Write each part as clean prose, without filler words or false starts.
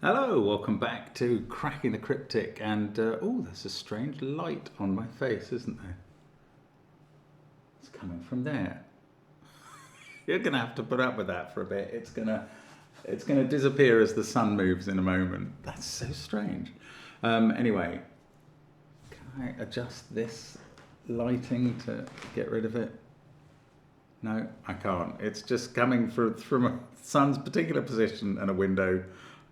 Hello, welcome back to Cracking the Cryptic, and oh, there's a strange light on my face, isn't there? It's coming from there. You're gonna have to put up with that for a bit. It's gonna disappear as the sun moves in a moment. That's so strange. Anyway, can I adjust this lighting to get rid of it? No, I can't. It's just coming from a sun's particular position and a window.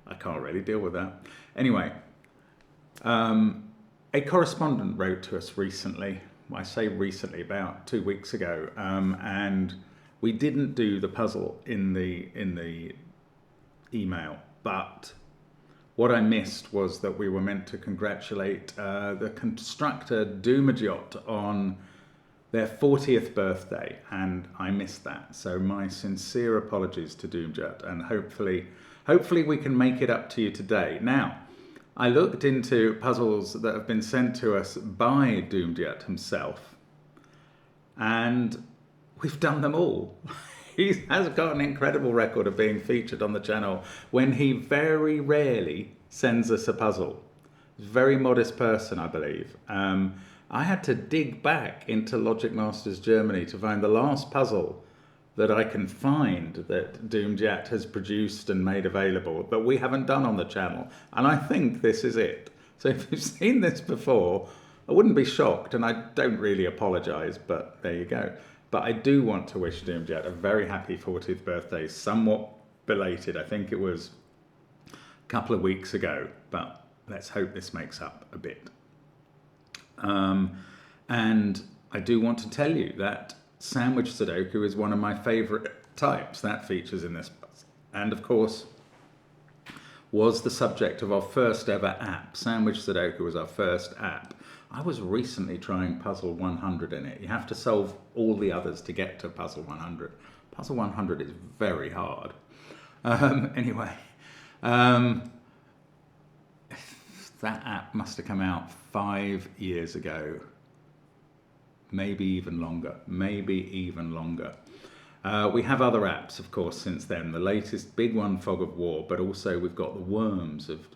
I can't really deal with that. Anyway, a correspondent wrote to us recently. I say recently, about 2 weeks ago, and we didn't do the puzzle in the email. But what I missed was that we were meant to congratulate the Constructor Doomajot on their 40th birthday, and I missed that. So my sincere apologies to Doomajot, and hopefully we can make it up to you today. Now, I looked into puzzles that have been sent to us by Doomajot himself, and we've done them all. He has got an incredible record of being featured on the channel when he very rarely sends us a puzzle. He's a very modest person, I believe. I had to dig back into Logic Masters Germany to find the last puzzle that I can find that Doomajot has produced and made available that we haven't done on the channel. And I think this is it. So if you've seen this before, I wouldn't be shocked, and I don't really apologise, but there you go. But I do want to wish Doomajot a very happy 40th birthday, somewhat belated. I think it was a couple of weeks ago, but let's hope this makes up a bit. And I do want to tell you that Sandwich Sudoku is one of my favourite types that features in this puzzle, and of course was the subject of our first ever app. Sandwich Sudoku was our first app. I was recently trying Puzzle 100 in it. You have to solve all the others to get to Puzzle 100. Puzzle 100 is very hard. Anyway, that app must have come out 5 years ago. Maybe even longer, We have other apps, of course, since then. The latest big one, Fog of War, but also we've got the Worms of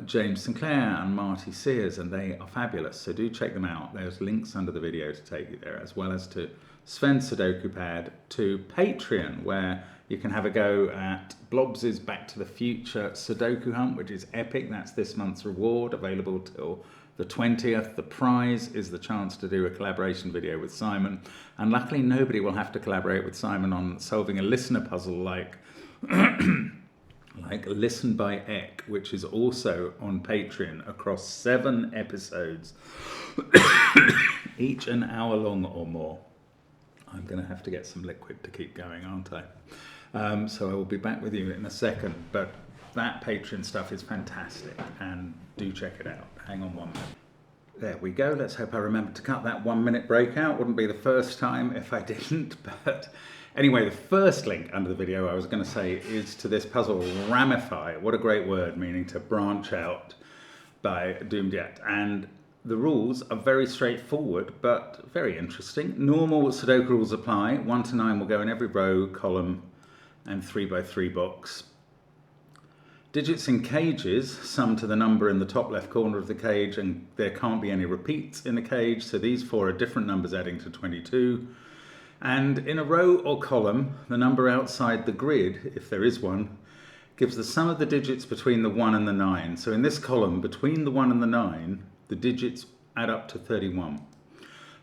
James Sinclair and Marty Sears, and they are fabulous, so do check them out. There's links under the video to take you there, as well as to SVEN'S SUDOKU PAD, to Patreon, where you can have a go at Blobs' Back to the Future Sudoku Hunt, which is epic. That's this month's reward, available till the 20th. The prize is the chance to do a collaboration video with Simon, and luckily nobody will have to collaborate with Simon on solving a listener puzzle like Listen by Eck, which is also on Patreon across 7 episodes, each an hour long or more. I'm going to have to get some liquid to keep going, aren't I? So I will be back with you in a second, but that Patreon stuff is fantastic, and do check it out. Hang on 1 minute. There we go. Let's hope I remember to cut that 1 minute break out. Wouldn't be the first time if I didn't. But anyway, the first link under the video I was going to say is to this puzzle, Ramify. What a great word, meaning to branch out, by Doomajot. And the rules are very straightforward, but very interesting. Normal Sudoku rules apply. 1 to 9 will go in every row, column, and 3 by 3 box. Digits in cages sum to the number in the top left corner of the cage, and there can't be any repeats in the cage, so these 4 are different numbers adding to 22. And in a row or column, the number outside the grid, if there is one, gives the sum of the digits between the 1 and the 9. So in this column, between the 1 and the 9, the digits add up to 31.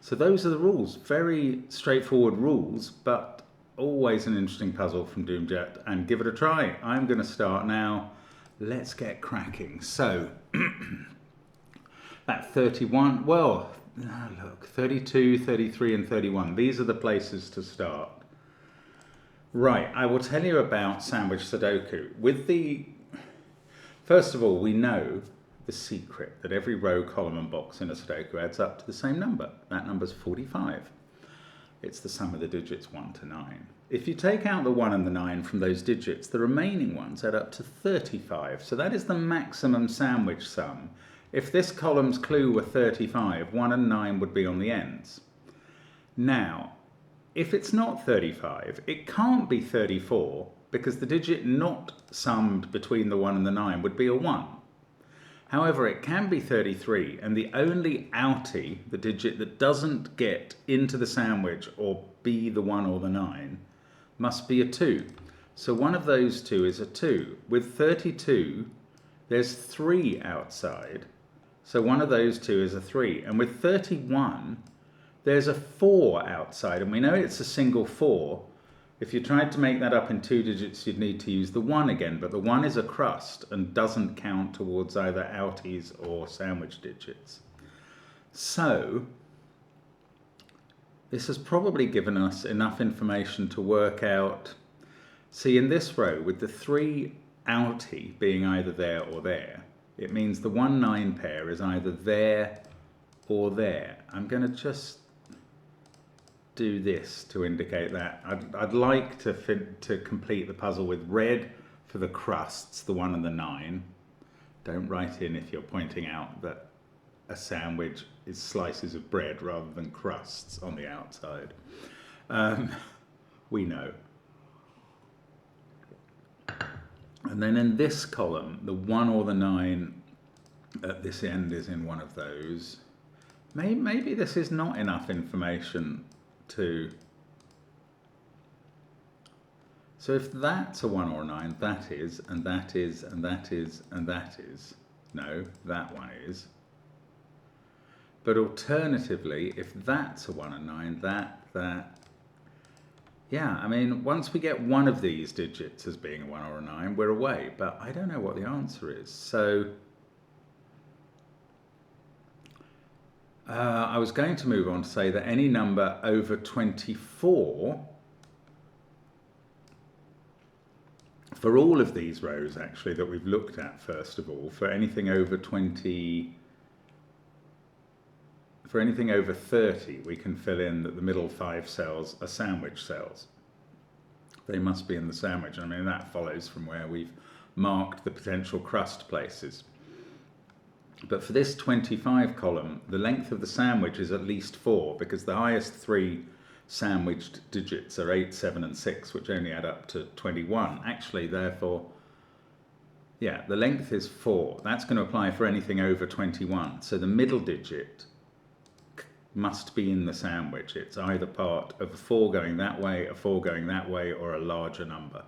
So those are the rules. Very straightforward rules, but always an interesting puzzle from Doomajot, and give it a try. I'm going to start now. Let's get cracking. So, that 31, well, look, 32, 33 and 31. These are the places to start. Right, I will tell you about Sandwich Sudoku. First of all, we know the secret that every row, column and box in a Sudoku adds up to the same number. That number's 45. It's the sum of the digits 1 to 9. If you take out the 1 and the 9 from those digits, the remaining ones add up to 35. So that is the maximum sandwich sum. If this column's clue were 35, 1 and 9 would be on the ends. Now, if it's not 35, it can't be 34 because the digit not summed between the 1 and the 9 would be a 1. However, it can be 33, and the only outie, the digit that doesn't get into the sandwich or be the 1 or the 9, must be a 2. So one of those two is a 2. With 32, there's 3 outside. So one of those two is a 3. And with 31, there's a 4 outside. And we know it's a single 4. If you tried to make that up in 2 digits, you'd need to use the 1 again. But the 1 is a crust and doesn't count towards either outies or sandwich digits. So this has probably given us enough information to work out. See, in this row, with the 3 outie being either there or there, it means the 1-9 pair is either there or there. I'm going to just do this to indicate that. I'd like to complete the puzzle with red for the crusts, the 1 and the 9. Don't write in if you're pointing out that a sandwich is slices of bread rather than crusts on the outside. We know. And then in this column, the 1 or the 9 at this end is in one of those. Maybe this is not enough information to... So if that's a 1 or a 9, that is, and that is, and that is, and that is. No, that one is. But alternatively, if that's a 1 and 9, that... Yeah, I mean, once we get one of these digits as being a 1 or a 9, we're away. But I don't know what the answer is. So I was going to move on to say that any number over 24, for all of these rows actually that we've looked at first of all, for anything over 20, for anything over 30, we can fill in that the middle 5 cells are sandwich cells. They must be in the sandwich. I mean, that follows from where we've marked the potential crust places. But for this 25 column, the length of the sandwich is at least 4, because the highest 3 sandwiched digits are 8, 7, and 6, which only add up to 21. Actually, therefore, yeah, the length is 4. That's going to apply for anything over 21. So the middle digit must be in the sandwich. It's either part of a 4 going that way, a 4 going that way, or a larger number.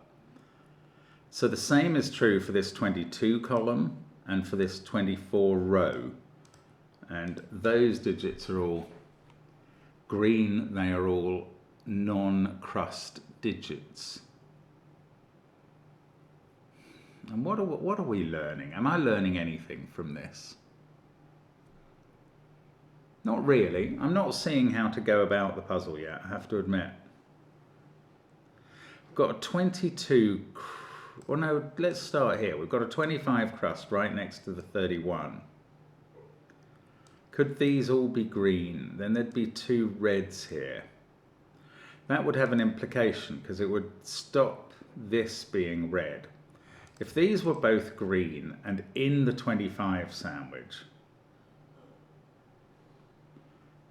So the same is true for this 22 column and for this 24 row. And those digits are all green. They are all non-crust digits. And what are we learning? Am I learning anything from this? Not really. I'm not seeing how to go about the puzzle yet, I have to admit. We've got a 22, well no, let's start here. We've got a 25 crust right next to the 31. Could these all be green? Then there'd be 2 reds here. That would have an implication, because it would stop this being red. If these were both green and in the 25 sandwich,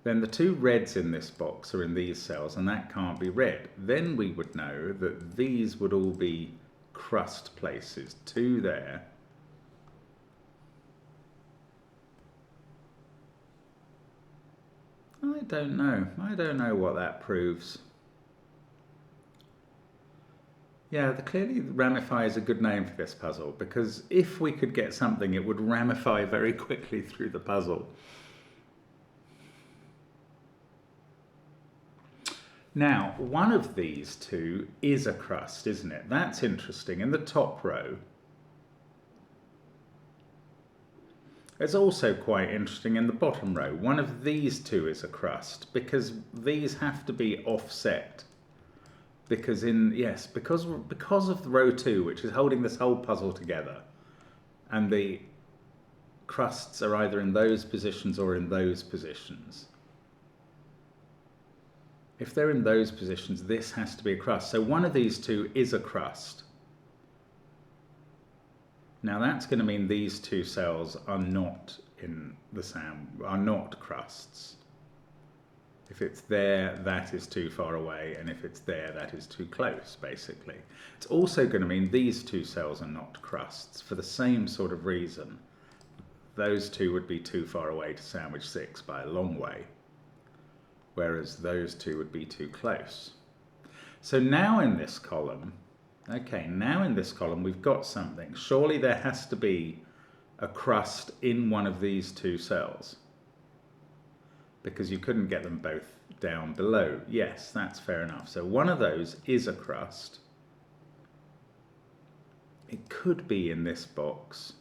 then the 2 reds in this box are in these cells, and that can't be red. Then we would know that these would all be crust places. 2 there. I don't know. I don't know what that proves. Yeah, clearly ramify is a good name for this puzzle, because if we could get something, it would ramify very quickly through the puzzle. Now, one of these 2 is a crust, isn't it? That's interesting. In the top row. It's also quite interesting in the bottom row. One of these 2 is a crust, because these have to be offset. Because because of the row 2, which is holding this whole puzzle together, and the crusts are either in those positions or in those positions. If they're in those positions, this has to be a crust. So one of these 2 is a crust. Now that's going to mean these 2 cells are not in the are not crusts. If it's there, that is too far away, and if it's there, that is too close, basically. It's also going to mean these two cells are not crusts for the same sort of reason. Those two would be too far away to sandwich 6 by a long way, whereas those two would be too close. So now in this column, okay, now in this column we've got something. Surely there has to be a crust in one of these two cells, because you couldn't get them both down below. Yes, that's fair enough. So one of those is a crust. It could be in this box,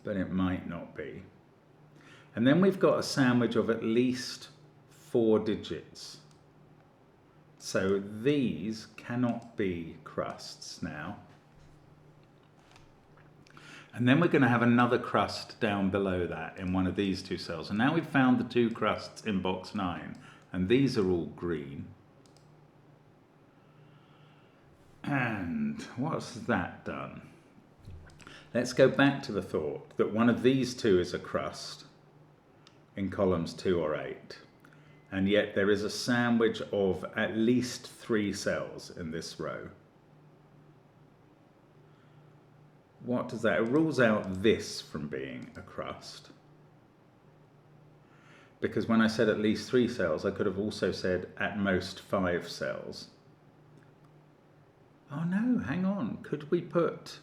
but it might not be. And then we've got a sandwich of at least 4 digits. So these cannot be crusts now. And then we're going to have another crust down below that in one of these two cells. And now we've found the 2 crusts in box 9, and these are all green. And what's that done? Let's go back to the thought that one of these two is a crust in columns 2 or 8. And yet there is a sandwich of at least 3 cells in this row. What does that? It rules out this from being a crust. Because when I said at least 3 cells, I could have also said at most 5 cells. Oh no, hang on. Could we put...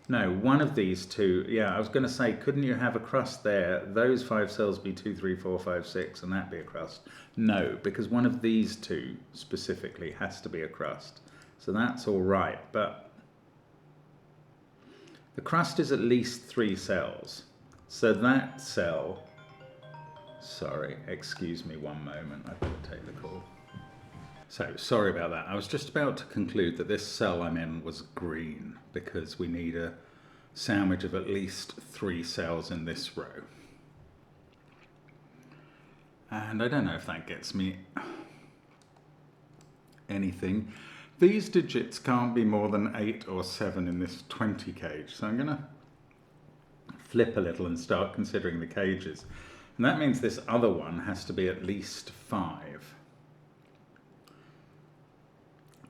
No, one of these two... Yeah, I was going to say, couldn't you have a crust there? Those 5 cells be 2, 3, 4, 5, 6, and that be a crust? No, because one of these two specifically has to be a crust. So that's all right, but... The crust is at least 3 cells. So that cell... Sorry, excuse me one moment. I've got to take the call. So, sorry about that. I was just about to conclude that this cell I'm in was green because we need a sandwich of at least 3 cells in this row. And I don't know if that gets me anything. These digits can't be more than 8 or 7 in this 20 cage. So I'm going to flip a little and start considering the cages. And that means this other one has to be at least 5.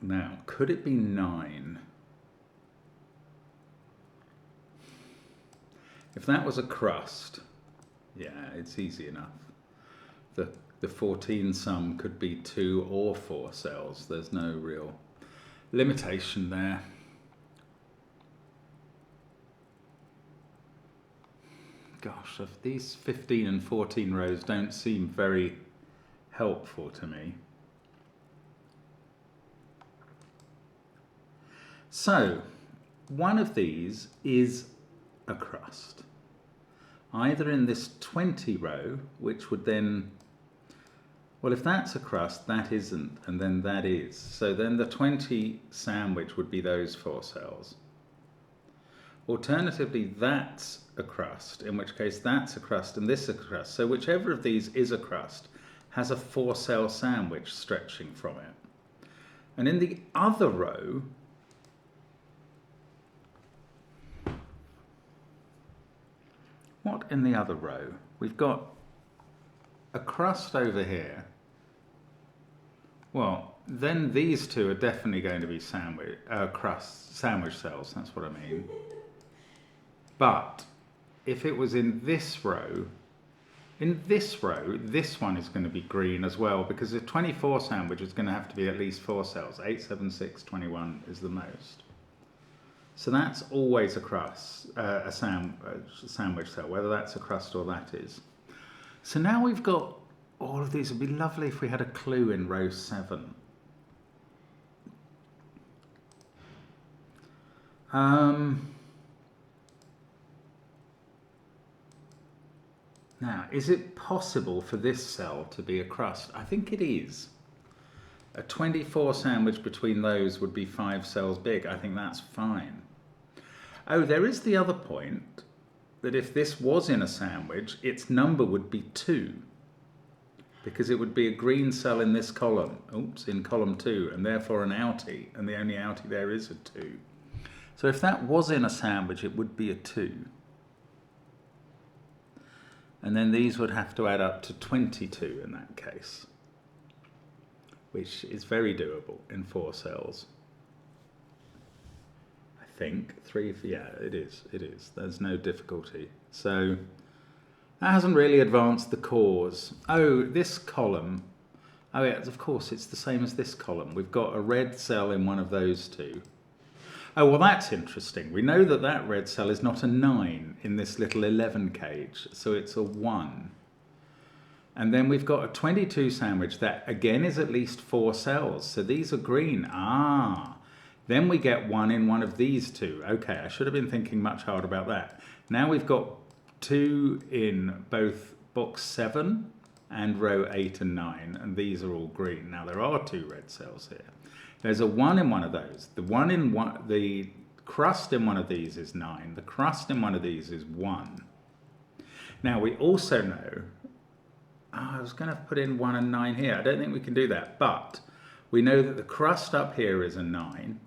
Now, could it be 9? If that was a crust, yeah, it's easy enough. The 14 sum could be 2 or 4 cells. There's no real limitation there. Gosh, if these 15 and 14 rows don't seem very helpful to me. So, one of these is a crust. Either in this 20 row, which would then... Well, if that's a crust, that isn't, and then that is. So then the 20 sandwich would be those 4 cells. Alternatively, that's a crust, in which case that's a crust and this is a crust. So whichever of these is a crust has a 4-cell sandwich stretching from it. And in the other row, what in the other row? We've got a crust over here. Well, then these two are definitely going to be sandwich cells, that's what I mean. But if it was in this row, this one is going to be green as well, because the 24 sandwich is going to have to be at least 4 cells. 8, 7, 6, 21 is the most. So that's always a crust, a sandwich cell, whether that's a crust or that is. So now we've got all of these. It would be lovely if we had a clue in row 7. Now, is it possible for this cell to be a crust? I think it is. A 24 sandwich between those would be 5 cells big. I think that's fine. Oh, there is the other point, that if this was in a sandwich, its number would be 2. Because it would be a green cell in this column, in column 2, and therefore an outie, and the only outie there is a 2. So if that was in a sandwich, it would be a 2. And then these would have to add up to 22 in that case, which is very doable in 4 cells. I think yeah, it is. There's no difficulty. So that hasn't really advanced the cause. Oh, this column. Oh yeah, of course, it's the same as this column. We've got a red cell in one of those two. Oh, well, that's interesting. We know that that red cell is not a 9 in this little 11 cage, so it's a 1. And then we've got a 22 sandwich that, again, is at least 4 cells. So these are green. Ah, then we get 1 in one of these two. Okay, I should have been thinking much harder about that. Now we've got 2 in both box 7 and row 8 and 9, and these are all green. Now there are 2 red cells here. There's a 1 in one of those. The crust in one of these is 9. The crust in one of these is 1. Now we also know, I was going to put in 1 and 9 here. I don't think we can do that, but we know that the crust up here is a 9.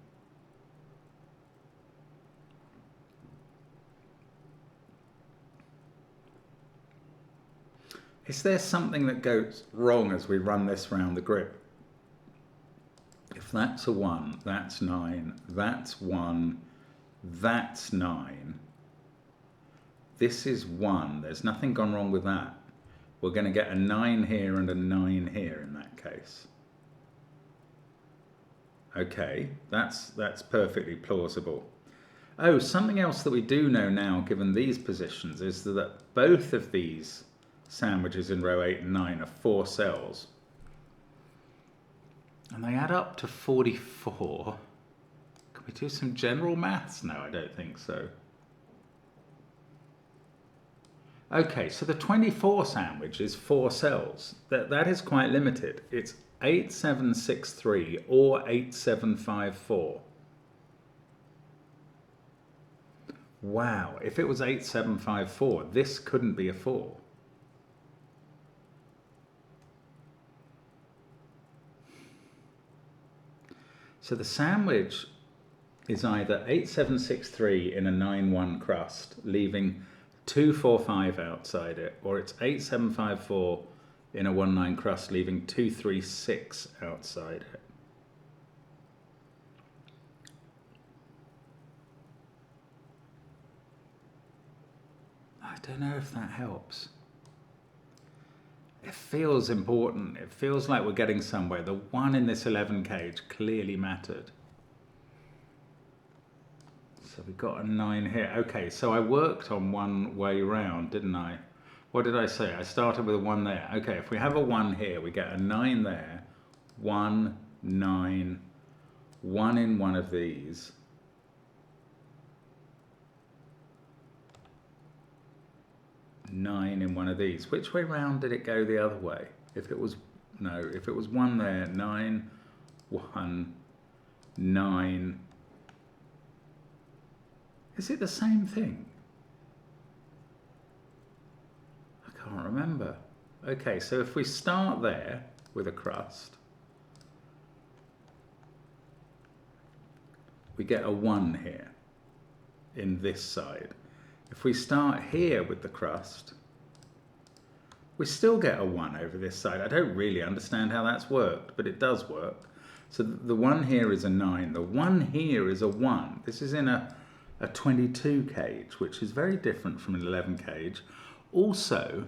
Is there something that goes wrong as we run this round the grip? If that's a 1, that's 9, that's 1, that's 9. This is 1. There's nothing gone wrong with that. We're going to get a 9 here and a 9 here in that case. Okay, that's perfectly plausible. Oh, something else that we do know now, given these positions, is that both of these sandwiches in row 8 and 9 are 4 cells. And they add up to 44. Can we do some general maths? No, I don't think so. Okay, so the 24 sandwich is 4 cells. That is quite limited. It's 8763 or 8754. Wow, if it was 8754, this couldn't be a 4. So the sandwich is either 8763 in a 9-1 crust, leaving 245 outside it, or it's 8754 in a 1-9 crust, leaving 236 outside it. I don't know if that helps. It feels important. It feels like we're getting somewhere. The 1 in this 11 cage clearly mattered. So we got a 9 here. Okay, so I worked on one way round, didn't I? What did I say? I started with a 1 there. Okay, if we have a 1 here, we get a 9 there. 1, 9, 1 in one of these. Nine in one of these. Which way round did it go the other way? If it was 1 there, 9, 1, 9. Is it the same thing? I can't remember. Okay, so if we start there with a crust, we get a 1 here in this side. If we start here with the crust, we still get a 1 over this side. I don't really understand how that's worked, but it does work. So the 1 here is a 9. The 1 here is a 1. This is in a 22 cage, which is very different from an 11 cage. Also,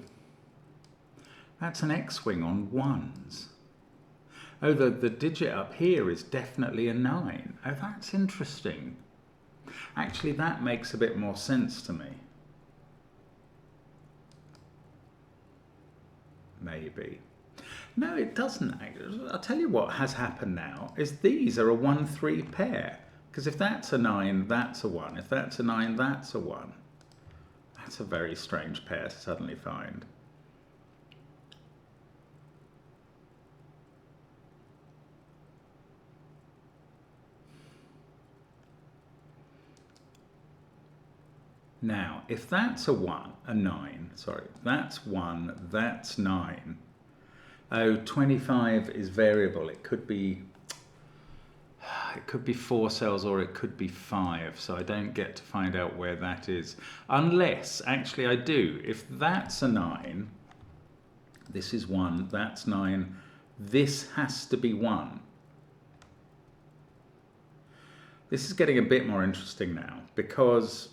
that's an X-wing on 1s. Oh, the digit up here is definitely a 9. Oh, that's interesting. Actually, that makes a bit more sense to me. Maybe. No, it doesn't. I'll tell you what has happened now is these are a 1-3 pair. Because if that's a 9, that's a 1. If that's a 9, that's a 1. That's a very strange pair to suddenly find. Now, if that's a 9, sorry, that's 1, that's 9. Oh, 25 is variable. It could be it could be 4 cells or it could be 5, so I don't get to find out where that is. Unless, actually I do. If that's a 9, this is 1, that's 9, this has to be 1. This is getting a bit more interesting now, because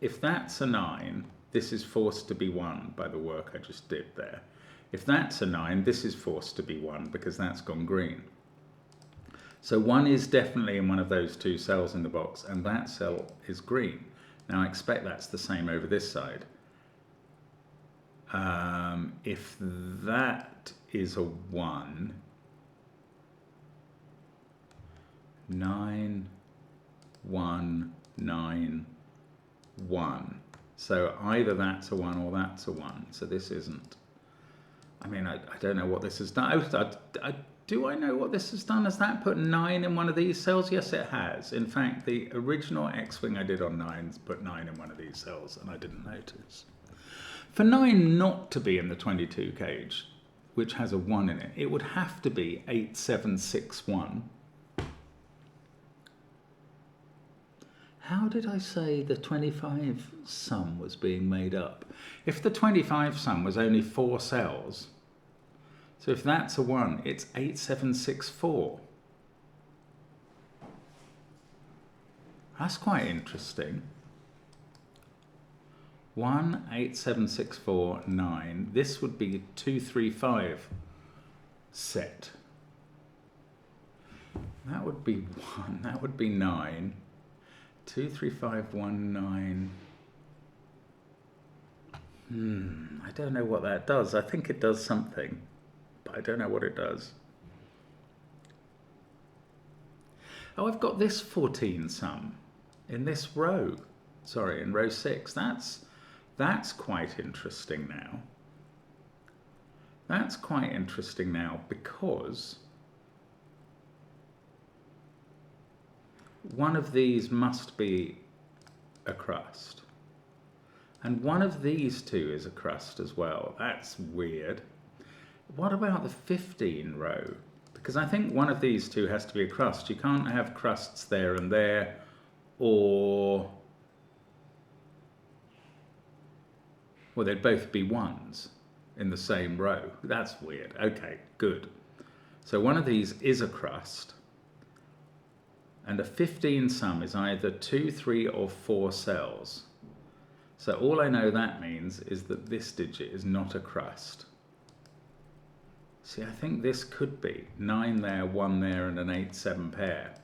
if that's a 9, this is forced to be 1 by the work I just did there. If that's a 9, this is forced to be 1 because that's gone green. So 1 is definitely in one of those 2 cells in the box, and that cell is green. Now I expect that's the same over this side. If that is a 1, 9, 1, 9, 1. So either that's a 1 or that's a 1. So this isn't. I mean, I don't know what this has done. Do I know what this has done? Has that put 9 in one of these cells? Yes, it has. In fact, the original X-Wing I did on 9s put 9 in one of these cells, and I didn't notice. For 9 not to be in the 22 cage, which has a 1 in it, it would have to be 8761. How did I say the 25 sum was being made up? If the 25 sum was only 4 cells, so if that's a 1, it's 8764. That's quite interesting. 1, 8, 7, 6, 4, 9. This would be 235 set. That would be 1. That would be 9. 2, 3, 5, 1, 9. I don't know what that does. I think it does something, but I don't know what it does. Oh, I've got this 14 sum in this row. Sorry, in row 6. That's quite interesting now. That's quite interesting now because one of these must be a crust. And one of these 2 is a crust as well. That's weird. What about the 15 row? Because I think one of these 2 has to be a crust. You can't have crusts there and there, or... well, they'd both be 1s in the same row. That's weird. Okay, good. So one of these is a crust. And a 15 sum is either 2, 3, or 4 cells. So all I know that means is that this digit is not a crust. See, I think this could be 9 there, 1 there, and an 8, 7 pair.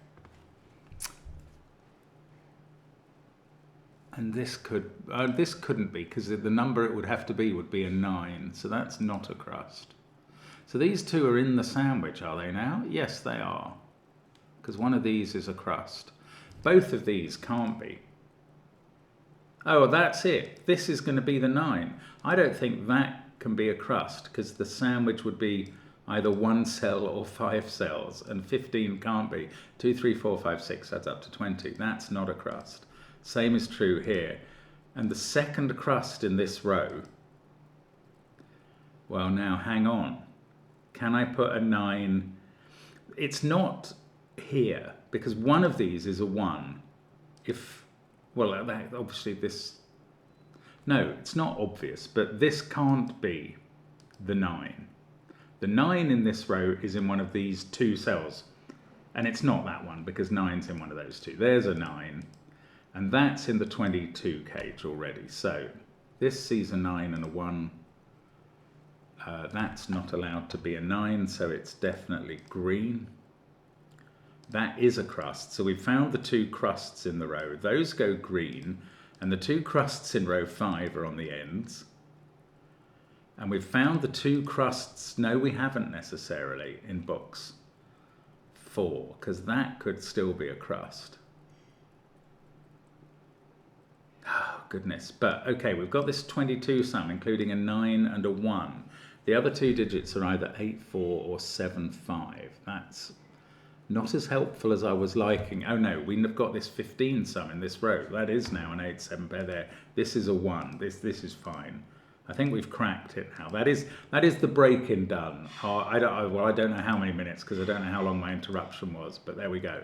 And this couldn't be, because the number it would have to be would be a 9. So that's not a crust. So these 2 are in the sandwich, are they now? Yes, they are. Because one of these is a crust. Both of these can't be. Oh, that's it. This is going to be the 9. I don't think that can be a crust, because the sandwich would be either 1 cell or 5 cells, and 15 can't be. 2, 3, 4, 5, 6 adds up to 20. That's not a crust. Same is true here. And the second crust in this row, well, now hang on. Can I put a 9? It's not here, because one of these is a 1. Well, obviously this... no, it's not obvious, but this can't be the 9. The 9 in this row is in one of these 2 cells. And it's not that one, because 9's in one of those 2. There's a 9. And that's in the 22 cage already. So this sees a 9 and a 1. That's not allowed to be a 9, so it's definitely green. That is a crust. So we've found the 2 crusts in the row. Those go green, and the 2 crusts in row 5 are on the ends. And we've found the 2 crusts, no, we haven't necessarily, in box 4, because that could still be a crust. Oh, goodness. But, okay, we've got this 22 sum, including a 9 and a 1. The other 2 digits are either 8, 4 or 7, 5. That's not as helpful as I was liking. Oh, no, we've got this 15 sum in this row. That is now an 8, 7 pair there. This is a 1. This is fine. I think we've cracked it now. That is the break-in done. I don't know how many minutes because I don't know how long my interruption was, but there we go.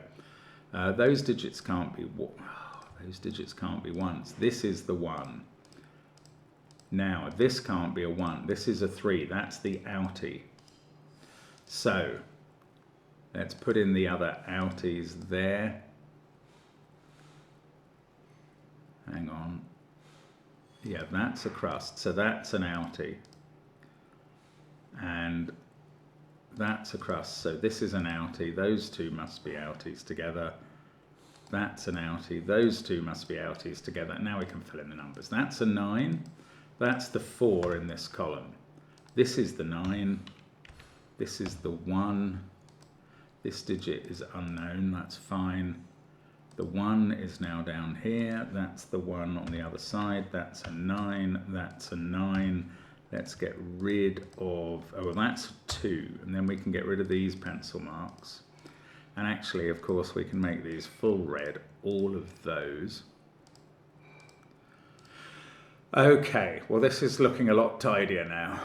Those digits can't be ones. This is the 1. Now this can't be a 1. This is a 3. That's the outie. So let's put in the other outies there. Hang on. Yeah, that's a crust, so that's an outie. And that's a crust, so this is an outie. Those two must be outies together. That's an outie. Those two must be outies together. Now we can fill in the numbers. That's a 9. That's the 4 in this column. This is the 9. This is the 1. This digit is unknown, that's fine. The 1 is now down here. That's the 1 on the other side. That's a 9. That's a 9. Let's get rid of, oh, that's a 2. And then we can get rid of these pencil marks. And actually, of course, we can make these full red, all of those. Okay, well, this is looking a lot tidier now.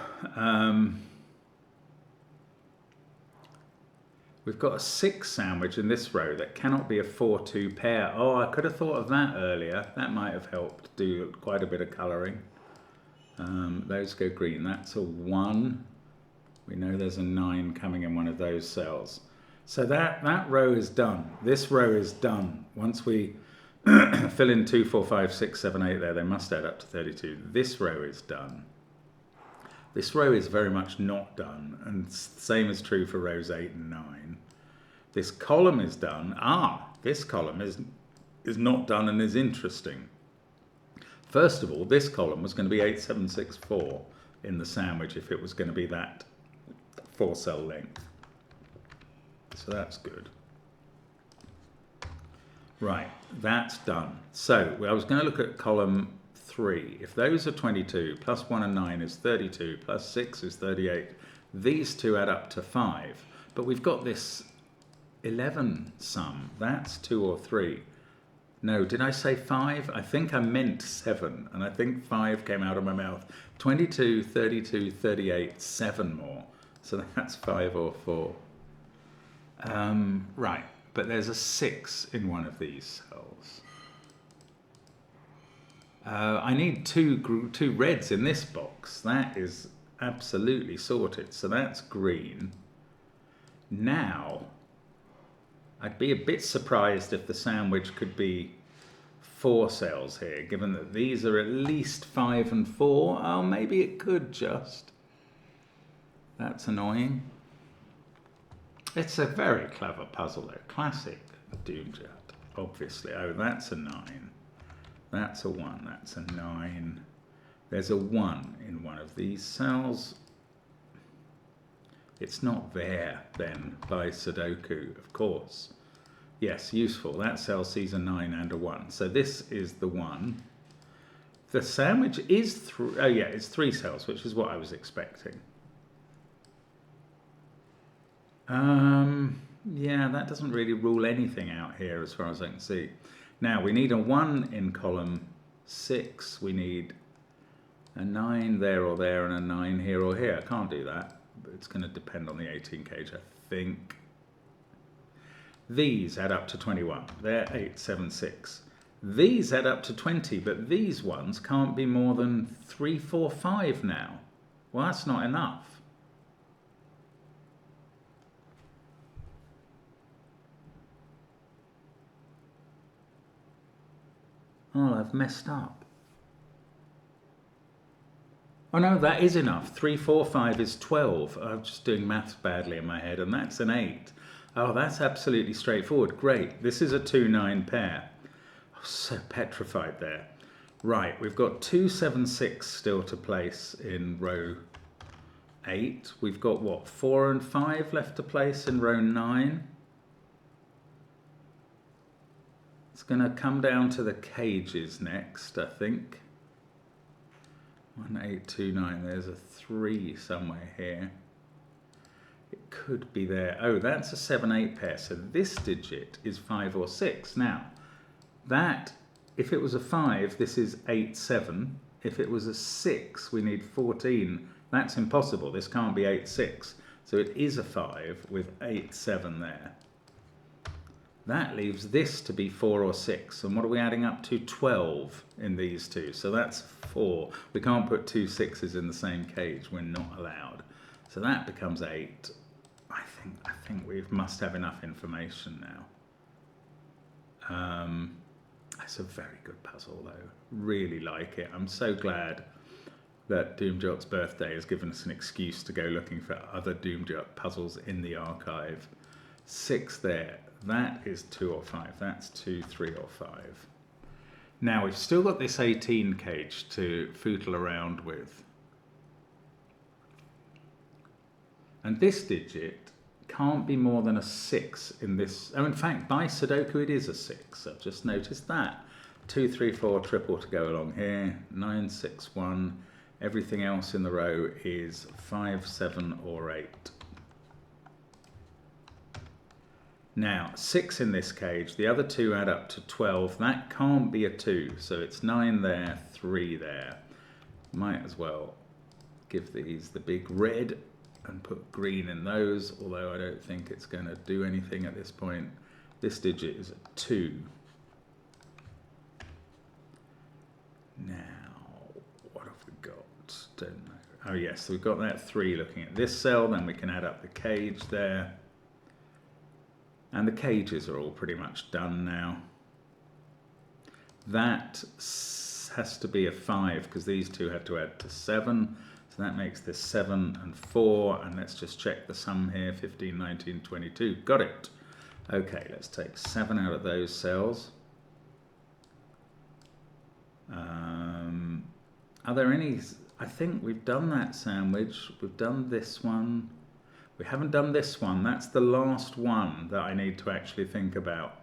We've got a 6 sandwich in this row that cannot be a 4-2 pair. Oh, I could have thought of that earlier. That might have helped do quite a bit of colouring. Those go green. That's a 1. We know there's a 9 coming in one of those cells. So that row is done. This row is done. Once we fill in 2, 4, 5, 6, 7, 8 there, they must add up to 32. This row is done. This row is very much not done, and the same is true for rows 8 and 9. This column is done. This column is not done and is interesting. First of all, this column was going to be 8764 in the sandwich if it was going to be that 4-cell length. So that's good. Right, that's done. So I was going to look at column 3. If those are 22, plus 1 and 9 is 32, plus 6 is 38, these two add up to 5. But we've got this 11 sum. That's 2 or 3. No, did I say 5? I think I meant 7, and I think 5 came out of my mouth. 22, 32, 38, 7 more. So that's 5 or 4. Right, but there's a 6 in one of these cells. I need two reds in this box. That is absolutely sorted. So that's green. Now, I'd be a bit surprised if the sandwich could be 4 cells here, given that these are at least 5 and 4. Oh, maybe it could just. That's annoying. It's a very clever puzzle though. Classic Doomjet, obviously. Oh, that's a 9. That's a 1. That's a 9. There's a 1 in one of these cells. It's not there then by Sudoku, of course. Yes, useful. That cell sees a 9 and a 1. So this is the 1. The sandwich is it's 3 cells, which is what I was expecting. Yeah, that doesn't really rule anything out here as far as I can see. Now we need a 1 in column 6. We need a 9 there or there and a 9 here or here. I can't do that, but it's going to depend on the 18 cage, I think. These add up to 21. They're 8, 7, 6. These add up to 20, but these ones can't be more than 3, 4, 5 now. Well, that's not enough. Oh, I've messed up. Oh no, that is enough. 3, 4, 5 is 12. I'm just doing maths badly in my head, and that's an 8. Oh, that's absolutely straightforward. Great. This is a 2-9 pair. Oh, so petrified there. Right, we've got 2, 7, 6 still to place in row 8. We've got, what, 4 and 5 left to place in row 9. It's going to come down to the cages next, I think. 1, 8, 2, 9. There's a 3 somewhere here. It could be there. Oh, that's a 7, 8 pair. So this digit is 5 or 6. Now, that, if it was a 5, this is 8, 7. if it was a 6, we need 14. That's impossible. This can't be 8, 6. So it is a 5 with 8, 7 there. That leaves this to be 4 or 6. And what are we adding up to? 12 in these two. So that's 4. We can't put 2 6s in the same cage. We're not allowed. So that becomes 8. I think we must have enough information now. It's a very good puzzle though. Really like it. I'm so glad that Doomjot's birthday has given us an excuse to go looking for other Doomjot puzzles in the archive. 6 there. That is 2 or 5. That's 2, 3 or 5. Now we've still got this 18 cage to footle around with. And this digit can't be more than a 6 in this. Oh, in fact, by Sudoku it is a 6. I've just noticed that. 2, 3, 4, triple to go along here. 9, 6, 1. Everything else in the row is 5, 7 or 8. Now, 6 in this cage. The other 2 add up to 12. That can't be a 2. So it's 9 there, 3 there. Might as well give these the big red and put green in those, although I don't think it's going to do anything at this point. This digit is a 2. Now, what have we got? Don't know. Oh yes, so we've got that 3 looking at this cell, then we can add up the cage there. And the cages are all pretty much done now. That has to be a 5 because these 2 have to add to 7. So that makes this 7 and 4, and let's just check the sum here, 15, 19, 22. Got it. Okay, let's take 7 out of those cells. Are there any? I think we've done that sandwich. We've done this one. We haven't done this one. That's the last one that I need to actually think about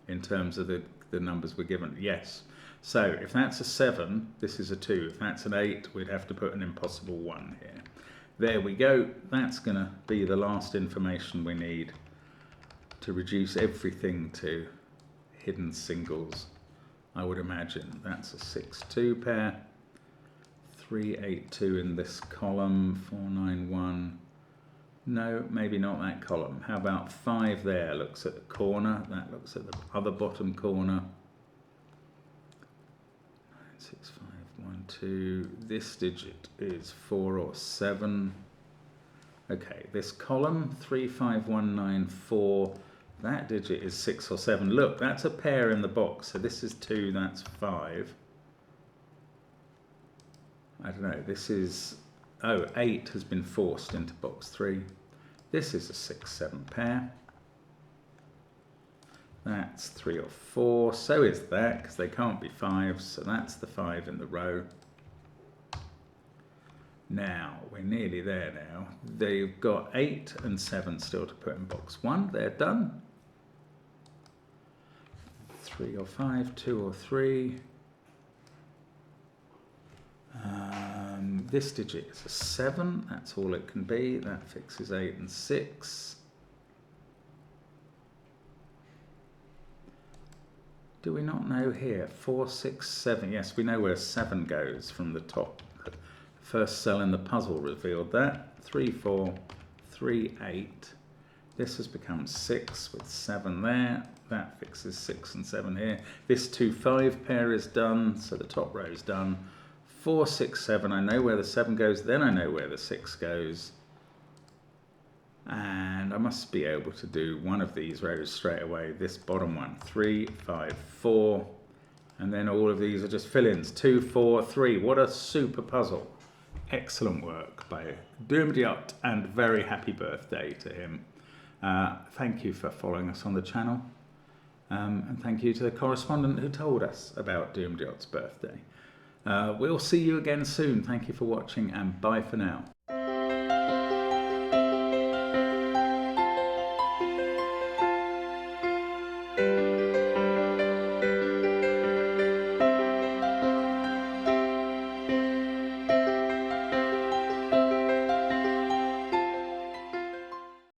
in terms of the numbers we're given. Yes. So if that's a 7, this is a 2. If that's an 8, we'd have to put an impossible 1 here. There we go. That's going to be the last information we need to reduce everything to hidden singles, I would imagine. That's a 6-2 pair. 3-8-2 in this column. 4-9-1. No, maybe not that column. How about 5 there? Looks at the corner. That looks at the other bottom corner. 6, 5, 1, 2. This digit is 4 or 7. Okay, this column 3, 5, 1, 9, 4. That digit is 6 or 7. Look, that's a pair in the box. So this is 2. That's 5. I don't know. This is 8 has been forced into box 3. This is a 6, 7 pair. That's 3 or 4, so is that, because they can't be 5s, so that's the 5 in the row. Now, we're nearly there now. They've got 8 and 7 still to put in box 1, they're done. 3 or 5, 2 or 3. This digit is a 7, that's all it can be, that fixes 8 and 6. Do we not know here? 4, 6, 7. Yes, we know where 7 goes from the top. The first cell in the puzzle revealed that. 3, 4, 3, 8. This has become 6 with 7 there. That fixes 6 and 7 here. This 2, 5 pair is done, so the top row is done. 4, 6, 7. I know where the 7 goes, then I know where the 6 goes. And I must be able to do one of these rows straight away. This bottom one, 3, 5, 4. And then all of these are just fill-ins. 2, 4, 3. What a super puzzle. Excellent work by Doomjot, and very happy birthday to him. Thank you for following us on the channel. And thank you to the correspondent who told us about Doomjot's birthday. We'll see you again soon. Thank you for watching, and bye for now.